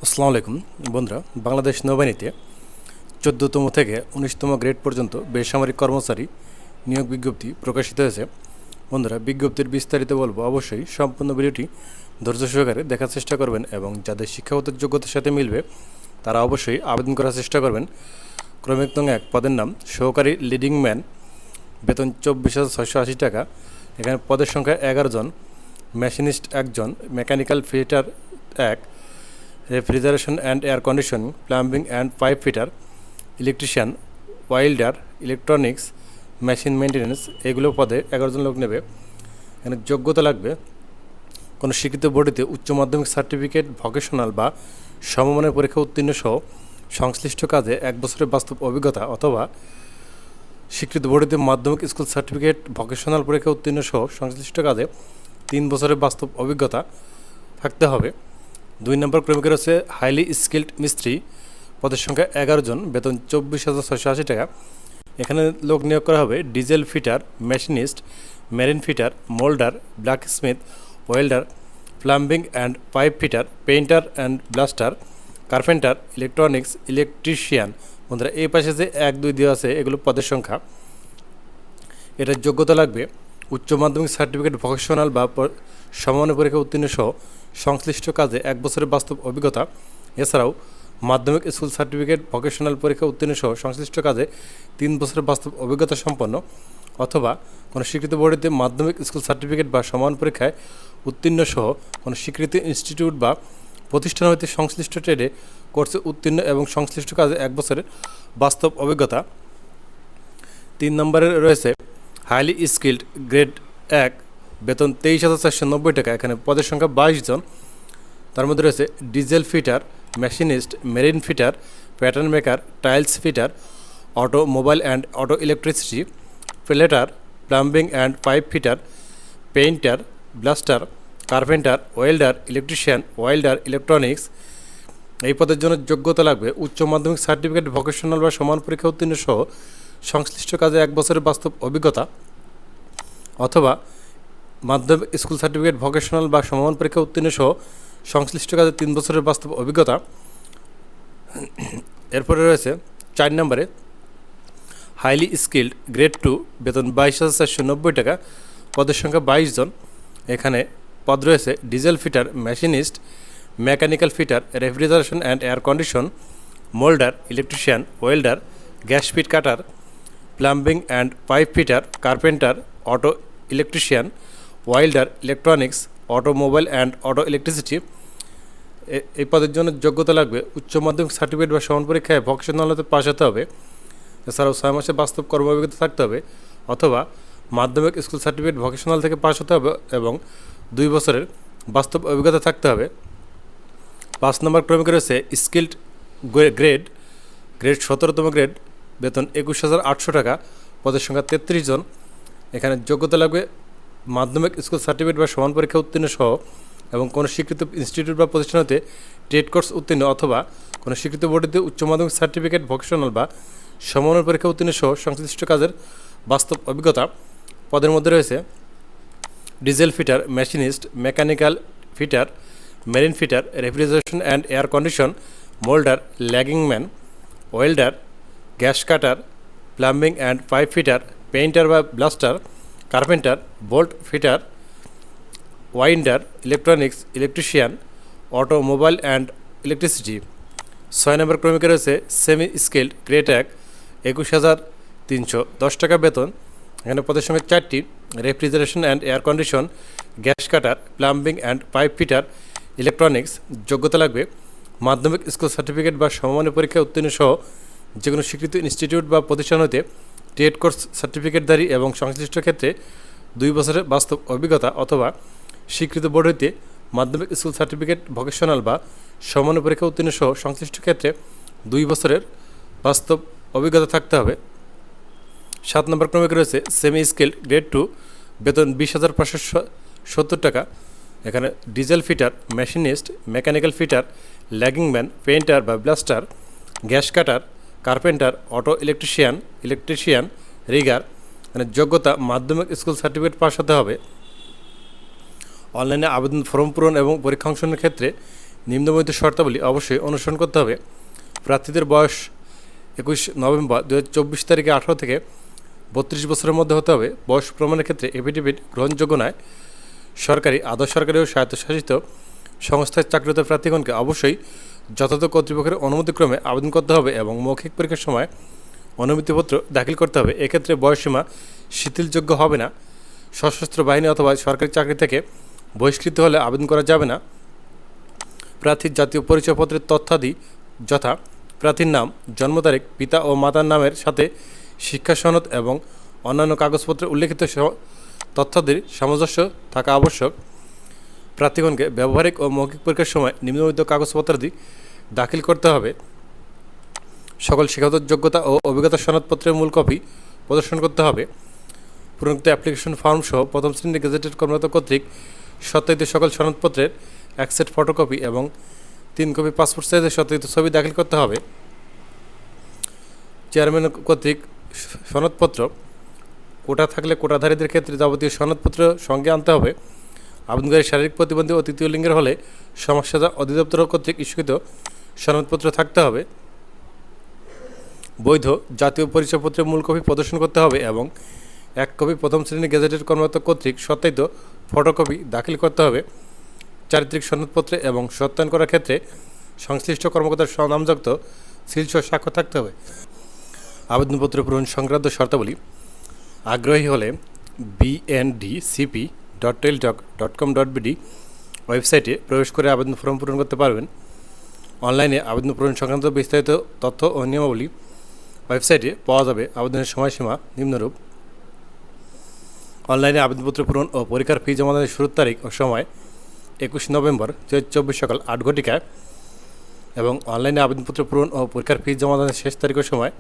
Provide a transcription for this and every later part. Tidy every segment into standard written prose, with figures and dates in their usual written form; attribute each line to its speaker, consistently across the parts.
Speaker 1: আসসালামু আলাইকুম বন্ধুরা, বাংলাদেশ নৌবাহিনীতে 14তম থেকে 19তম গ্রেড পর্যন্ত বেসামরিক কর্মচারী নিয়োগ বিজ্ঞপ্তি প্রকাশিত হয়েছে। বন্ধুরা, বিজ্ঞপ্তির বিস্তারিত বলবো, অবশ্যই সম্পূর্ণ ভিডিওটি ধৈর্য সহকারে দেখার চেষ্টা করবেন এবং যাদের শিক্ষাগত যোগ্যতার সাথে মিলবে তারা অবশ্যই আবেদন করার চেষ্টা করবেন। ক্রমিক নং 1 পদের নাম সহকারী লিডিং ম্যান, বেতন 24,680 টাকা। এখানে পদের সংখ্যা 11 জন, মেশিনিস্ট 1 জন, mechanical fitter 1, refrigeration and air conditioning, plumbing and pipe fitter, electrician, welder, electronics, machine maintenance, এগুলো পদে 11 জন লোক নেবে। এখানে যোগ্যতা লাগবে কোনো স্বীকৃত বোর্ডেতে উচ্চ মাধ্যমিক সার্টিফিকেট, ভোকেশনাল বা সমমানের পরীক্ষা উত্তীর্ণ সহ সংশ্লিষ্ট কাজে 1 বছরের বাস্তব অভিজ্ঞতা, অথবা স্বীকৃত বোর্ডেতে মাধ্যমিক স্কুল সার্টিফিকেট, ভোকেশনাল পরীক্ষা উত্তীর্ণ সহ সংশ্লিষ্ট কাজে 3 বছরের বাস্তব অভিজ্ঞতা থাকতে হবে। 2 নম্বর ক্রমিকের হচ্ছে হাইলি স্কিল্ড মিস্ত্রি, পদের সংখ্যা 11 জন, বেতন 24,680 টাকা। এখানে লোক নিয়োগ করা হবে diesel fitter, machinist, marine fitter, moulder, blacksmith, welder, plumbing and pipe fitter, painter and blaster, carpenter, electronics, electrician. বন্ধুরা, এই পাশে যে 1, 2 দেওয়া আছে এগুলো পদের সংখ্যা। এটার যোগ্যতা লাগবে উচ্চ মাধ্যমিক সার্টিফিকেট, ভোকেশনাল বা সমমানের পরীক্ষা উত্তীর্ণ সহ সংশ্লিষ্ট কাজে 1 বছরের বাস্তব অভিজ্ঞতা। এছাড়াও মাধ্যমিক স্কুল সার্টিফিকেট, ভোকেশনাল পরীক্ষা উত্তীর্ণ সহ সংশ্লিষ্ট কাজে 3 বছরের বাস্তব অভিজ্ঞতা সম্পন্ন, অথবা কোনো স্বীকৃত বোর্ডেতে মাধ্যমিক স্কুল সার্টিফিকেট বা সমান পরীক্ষায় উত্তীর্ণ সহ কোনো স্বীকৃত ইনস্টিটিউট বা প্রতিষ্ঠান হইতে সংশ্লিষ্ট ট্রেডে কোর্সে উত্তীর্ণ এবং সংশ্লিষ্ট কাজে 1 বছরের বাস্তব অভিজ্ঞতা। 3 নম্বরে রয়েছে হাইলি স্কিল্ড গ্রেড 1, বেতন 23,490 টাকা। এখানে পদের সংখ্যা 22 জন। তার মধ্যে রয়েছে diesel fitter, machinist, marine fitter, pattern maker, tiles fitter, automobile and auto electricity, plater, plumbing and pipe fitter, painter, blaster, carpenter, welder, electrician, welder, electronics. এই পদের জন্য যোগ্যতা লাগবে উচ্চ মাধ্যমিক সার্টিফিকেট, ভোকেশনাল বা সমান পরীক্ষা উত্তীর্ণ সহ সংশ্লিষ্ট কাজে 1 বছরের বাস্তব অভিজ্ঞতা, অথবা মাধ্যমিক স্কুল সার্টিফিকেট, ভোকেশনাল বা সমমান পরীক্ষা উত্তীর্ণ সহ সংশ্লিষ্ট কাজে 3 বছরের বাস্তব অভিজ্ঞতা। এরপরে রয়েছে 4 নম্বরে হাইলি স্কিল্ড গ্রেড 2, বেতন 22,490 টাকা। পদের সংখ্যা 22 জন। এখানে পদ রয়েছে diesel fitter, machinist, mechanical fitter, refrigeration and air condition, moulder, electrician, welder, gas fit cutter, plumbing and pipe fitter, carpenter, auto electrician, welder, electronics, automobile and auto electricity. এই পদের জন্য যোগ্যতা লাগবে উচ্চ মাধ্যমিক সার্টিফিকেট বা সমান পরীক্ষায় ভোকেশনাল হতে পাস হতে হবে। এছাড়াও 6 মাসের বাস্তব কর্ম অভিজ্ঞতা থাকতে হবে, অথবা মাধ্যমিক স্কুল সার্টিফিকেট, ভোকেশনাল থেকে পাস হতে হবে এবং 2 বছরের বাস্তব অভিজ্ঞতা থাকতে হবে। 5 নম্বর ক্রমিকে রয়েছে স্কিল্ড গ্রেড 17তম গ্রেড, বেতন 21,800 টাকা। পদের সংখ্যা 33 জন। এখানে যোগ্যতা লাগবে মাধ্যমিক স্কুল সার্টিফিকেট বা সমান পরীক্ষা উত্তীর্ণ সহ এবং কোনো স্বীকৃত ইনস্টিটিউট বা প্রতিষ্ঠান হতে ট্রেড কোর্স উত্তীর্ণ, অথবা কোনো স্বীকৃত বোর্ডেতে উচ্চ মাধ্যমিক সার্টিফিকেট, ভোকেশনাল বা সমমানের পরীক্ষা উত্তীর্ণ সহ সংশ্লিষ্ট কাজের বাস্তব অভিজ্ঞতা। পদের মধ্যে রয়েছে diesel fitter, machinist, mechanical fitter, marine fitter, refrigeration and air condition, moulder, lagging man, welder, gas cutter, plumbing and pipe fitter, painter বা blaster, carpenter, bolt fitter, winder, electronics, electrician, automobile and electricity. 6 number ক্রমিকে রয়েছে semi skilled grade 1, 21,310 টাকা বেতন। এখানে পদের সংখ্যা 4টি। Refrigeration and air condition, gas cutter, plumbing and pipe fitter, electronics. যোগ্যতা লাগবে মাধ্যমিক স্কুল সার্টিফিকেট বা সমমানের পরীক্ষায় উত্তীর্ণ সহ যে কোনো স্বীকৃত ইনস্টিটিউট বা প্রতিষ্ঠান হতে ট্রেড কোর্স সার্টিফিকেটধারী এবং সংশ্লিষ্ট ক্ষেত্রে 2 বছরের বাস্তব অভিজ্ঞতা, অথবা স্বীকৃত বোর্ড হইতে মাধ্যমিক স্কুল সার্টিফিকেট, ভোকেশনাল বা সমান পরীক্ষা উত্তীর্ণ সহ সংশ্লিষ্ট ক্ষেত্রে 2 বছরের বাস্তব অভিজ্ঞতা থাকতে হবে। 7 নম্বর ক্রমিক রয়েছে সেমি স্কিল্ড গ্রেড 2, বেতন 20,570 টাকা। এখানে diesel fitter, machinist, mechanical fitter, lagging man, painter বা blaster, gas cutter, carpenter, auto electrician, rigger. মানে যোগ্যতা মাধ্যমিক স্কুল সার্টিফিকেট পাস হতে হবে। অনলাইনে আবেদন ফর্ম পূরণ এবং পরীক্ষা অংশগ্রহণের ক্ষেত্রে নিম্নবর্ণিত শর্তাবলী অবশ্যই অনুসরণ করতে হবে। প্রার্থীদের বয়স 21 নভেম্বর 2024 তারিখে 18 থেকে 32 বছরের মধ্যে হতে হবে। বয়স প্রমাণের ক্ষেত্রে এফিডেভিট গ্রহণযোগ্য নয়। সরকারি, আধা সরকারি ও স্বায়ত্তশাসিত সংস্থায় চাকরিরত প্রার্থীগণকে অবশ্যই যথাযথ কর্তৃপক্ষের অনুমতিক্রমে আবেদন করতে হবে এবং মৌখিক পরীক্ষার সময় অনুমতিপত্র দাখিল করতে হবে। এক্ষেত্রে বয়সসীমা শিথিলযোগ্য হবে না। সশস্ত্র বাহিনী অথবা সরকারি চাকরি থেকে বহিষ্কৃত হলে আবেদন করা যাবে না। প্রার্থীর জাতীয় পরিচয়পত্রের তথ্যাদি যথা প্রার্থীর নাম, জন্ম তারিখ, পিতা ও মাতার নামের সাথে শিক্ষা সনদ এবং অন্যান্য কাগজপত্রে উল্লেখিত তথ্যাদির সামঞ্জস্য থাকা আবশ্যক। প্রার্থীগণকে ব্যবহারিক ও মৌখিক পরীক্ষার সময় নিম্নলিখিত কাগজপত্রাদি দাখিল করতে হবে। সকল শিক্ষাগত যোগ্যতা ও অভিজ্ঞতা সনদপত্রের মূল কপি প্রদর্শন করতে হবে। পূরণকৃত অ্যাপ্লিকেশন ফর্ম সহ প্রথম শ্রেণীর গেজেটেড কর্মকর্তা কর্তৃক সত্যায়িত সকল সনদপত্রের এক সেট ফটোকপি এবং 3 কপি পাসপোর্ট সাইজের সত্যায়িত ছবি দাখিল করতে হবে। চেয়ারম্যান কর্তৃক সনদপত্র, কোটা থাকলে কোটাধারীদের ক্ষেত্রে যাবতীয় সনদপত্র সঙ্গে আনতে হবে। আবেদনকারী শারীরিক প্রতিবন্ধী ও তৃতীয় লিঙ্গের হলে সমাজসেবা অধিদপ্তর কর্তৃক ইস্যুকৃত সনদপত্র থাকতে হবে। বৈধ জাতীয় পরিচয়পত্রের মূল কপি প্রদর্শন করতে হবে এবং 1 কপি প্রথম শ্রেণীর গেজেটেড কর্মকর্তা কর্তৃক সত্যায়িত ফটোকপি দাখিল করতে হবে। চারিত্রিক সনদপত্রে এবং সত্যায়ন করার ক্ষেত্রে সংশ্লিষ্ট কর্মকর্তার নামযুক্ত সিলসহ স্বাক্ষর থাকতে হবে। আবেদনপত্র পূরণ সংক্রান্ত শর্তাবলী আগ্রহী হলে bndcp.teltalk.com.bd ওয়েবসাইটে প্রবেশ করে আবেদন ফর্ম পূরণ করতে পারবেন। অনলাইনে আবেদন পূরণ সংক্রান্ত বিস্তারিত তথ্য ও নিয়মাবলী ওয়েবসাইটে পাওয়া যাবে। আবেদনের সময়সীমা নিম্নরূপ: অনলাইনে আবেদনপত্র পূরণ ও পরীক্ষার ফি জমাদানের শুরুর তারিখ ও সময় 21 নভেম্বর 2024 সকাল 8 ঘটিকায় এবং অনলাইনে আবেদনপত্র পূরণ ও পরীক্ষার ফি জমাদানের শেষ তারিখ ও সময়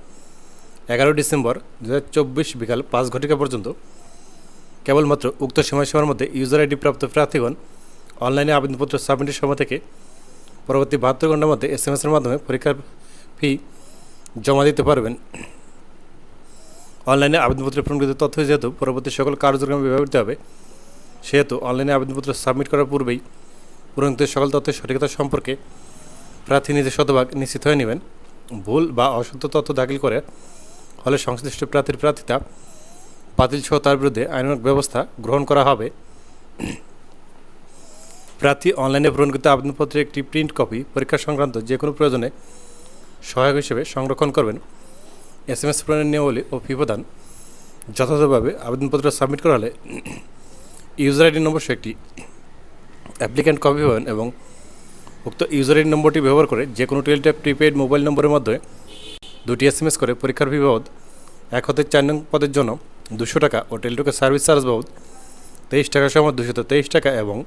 Speaker 1: 11 ডিসেম্বর 2024 বিকাল 5 ঘটিকা পর্যন্ত। কেবলমাত্র উক্ত সময়সীমার মধ্যে ইউজার আইডি প্রাপ্ত প্রার্থীগণ অনলাইনে আবেদনপত্র সাবমিটের সময় থেকে পরবর্তী 72 ঘন্টার মধ্যে SMS-এর মাধ্যমে পরীক্ষার ফি জমা দিতে পারবেন। অনলাইনে আবেদনপত্রের পূরণকৃত তথ্য যেহেতু পরবর্তী সকল কার্যক্রমে ব্যবহৃত হবে, সেহেতু অনলাইনে আবেদনপত্র সাবমিট করার পূর্বেই পূরণকৃত সকল তথ্যের সঠিকতা সম্পর্কে প্রার্থী নিজে শতভাগ নিশ্চিত হয়ে নেবেন। ভুল বা অসত্য তথ্য দাখিল করে হলে সংশ্লিষ্ট প্রার্থীর প্রার্থিতা বাতিল সহ তার বিরুদ্ধে আইনানুগ ব্যবস্থা গ্রহণ করা হবে। প্রার্থী অনলাইনে পূরণকৃত আবেদনপত্রের একটি প্রিন্ট কপি পরীক্ষা সংক্রান্ত যে কোনো প্রয়োজনে সহায়ক হিসেবে সংরক্ষণ করবেন। SMS পূরণের নিয়মাবলী ও ফি প্রদান যথাযথভাবে আবেদনপত্র সাবমিট করা হলে ইউজার আইডি নম্বর সহ একটি অ্যাপ্লিক্যান্ট কপি পাবেন এবং উক্ত ইউজার আইডি নম্বরটি ব্যবহার করে যে কোনো টেলিটক প্রিপেইড মোবাইল নম্বরের মাধ্যমে 2টি SMS করে পরীক্ষার ফি বাবদ 1 হতে 4 নং পদের জন্য 200 টাকা ও টেলিটকের সার্ভিস চার্জ বাবদ 23 টাকা সমান 223 টাকা এবং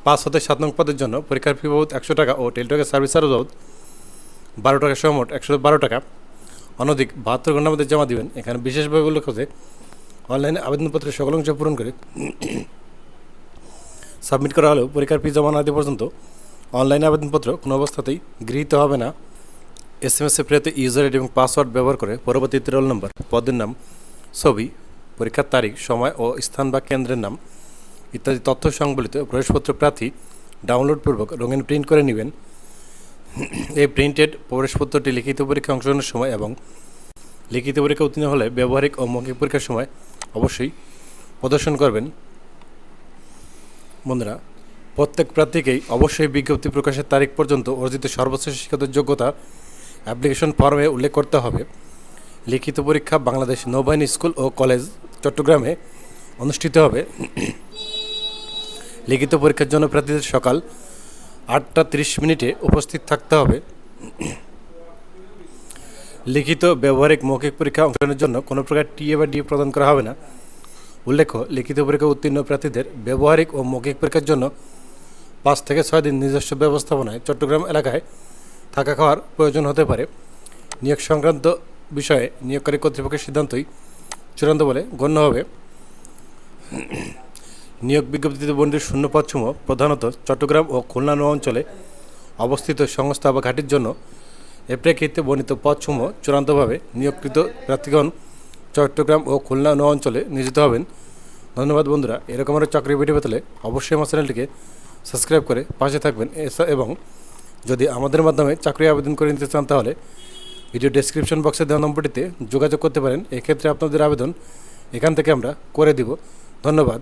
Speaker 1: 5 হতে 7 নং পদের জন্য পরীক্ষার ফি বাবদ 100 টাকা ও টেলিটকের সার্ভিস চার্জ বাবদ 12 টাকা সমান 112 টাকা অনধিক 72 ঘন্টার মধ্যে জমা দিবেন। এখানে বিশেষভাবে উল্লেখ আছে অনলাইনে আবেদনপত্রের সকল অংশ পূরণ করে সাবমিট করা হলেও পরীক্ষার ফি জমা না দেওয়া পর্যন্ত অনলাইনে আবেদনপত্র কোনো অবস্থাতেই গৃহীত হবে না। SMS-এ প্রেরিত ইউজার আইডি এবং পাসওয়ার্ড ব্যবহার করে পরবর্তীতে রোল নম্বর, পদের নাম, ছবি, পরীক্ষার তারিখ, সময় ও স্থান বা কেন্দ্রের নাম ইত্যাদি তথ্য সংবলিত প্রবেশপত্র প্রার্থী ডাউনলোডপূর্বক রঙিন প্রিন্ট করে নেবেন। এই প্রিন্টেড প্রবেশপত্রটি লিখিত পরীক্ষা অংশগ্রহণের সময় এবং লিখিত পরীক্ষা উত্তীর্ণ হলে ব্যবহারিক ও মৌখিক পরীক্ষার সময় অবশ্যই প্রদর্শন করবেন। বন্ধুরা, প্রত্যেক প্রার্থীকেই অবশ্যই বিজ্ঞপ্তি প্রকাশের তারিখ পর্যন্ত অর্জিত সর্বোচ্চ শিক্ষাগত যোগ্যতা অ্যাপ্লিকেশন ফর্মে উল্লেখ করতে হবে। লিখিত পরীক্ষা বাংলাদেশ নৌবাহিনী স্কুল ও কলেজ চট্টগ্রামে অনুষ্ঠিত হবে। লিখিত পরীক্ষার জন্য প্রার্থীদের সকাল 8:30 উপস্থিত থাকতে হবে। লিখিত, ব্যবহারিক, মৌখিক পরীক্ষা অংশগ্রহণের জন্য কোনো প্রকার টিএ বা ডিএ প্রদান করা হবে না। উল্লেখ্য, লিখিত পরীক্ষা উত্তীর্ণ প্রার্থীদের ব্যবহারিক ও মৌখিক পরীক্ষার জন্য 5 থেকে 6 দিন নিজস্ব ব্যবস্থাপনায় চট্টগ্রাম এলাকায় থাকা খাওয়ার প্রয়োজন হতে পারে। নিয়োগ সংক্রান্ত বিষয়ে নিয়োগকারী কর্তৃপক্ষের সিদ্ধান্তই চূড়ান্ত বলে গণ্য হবে। নিয়োগ বিজ্ঞপ্তিতে বর্ণিত শূন্য পদসমূহ প্রধানত চট্টগ্রাম ও খুলনা নৌ অঞ্চলে অবস্থিত সংস্থা বা ঘাটির জন্য। এ প্রেক্ষিতে বর্ণিত পদসমূহ চূড়ান্তভাবে নিয়োগকৃত প্রার্থীগণ চট্টগ্রাম ও খুলনা নৌ অঞ্চলে নিয়োজিত হবেন। ধন্যবাদ বন্ধুরা। এরকম আরও চাকরি ভিডিও পেতে অবশ্যই আমার চ্যানেলটিকে সাবস্ক্রাইব করে পাশে থাকবেন এবং যদি আমাদের মাধ্যমে চাকরি আবেদন করে নিতে চান তাহলে ভিডিও ডেসক্রিপশন বক্সে দেওয়া নম্বরটিতে যোগাযোগ করতে পারেন। এক্ষেত্রে আপনাদের আবেদন এখান থেকে আমরা করে দিব। ধন্যবাদ।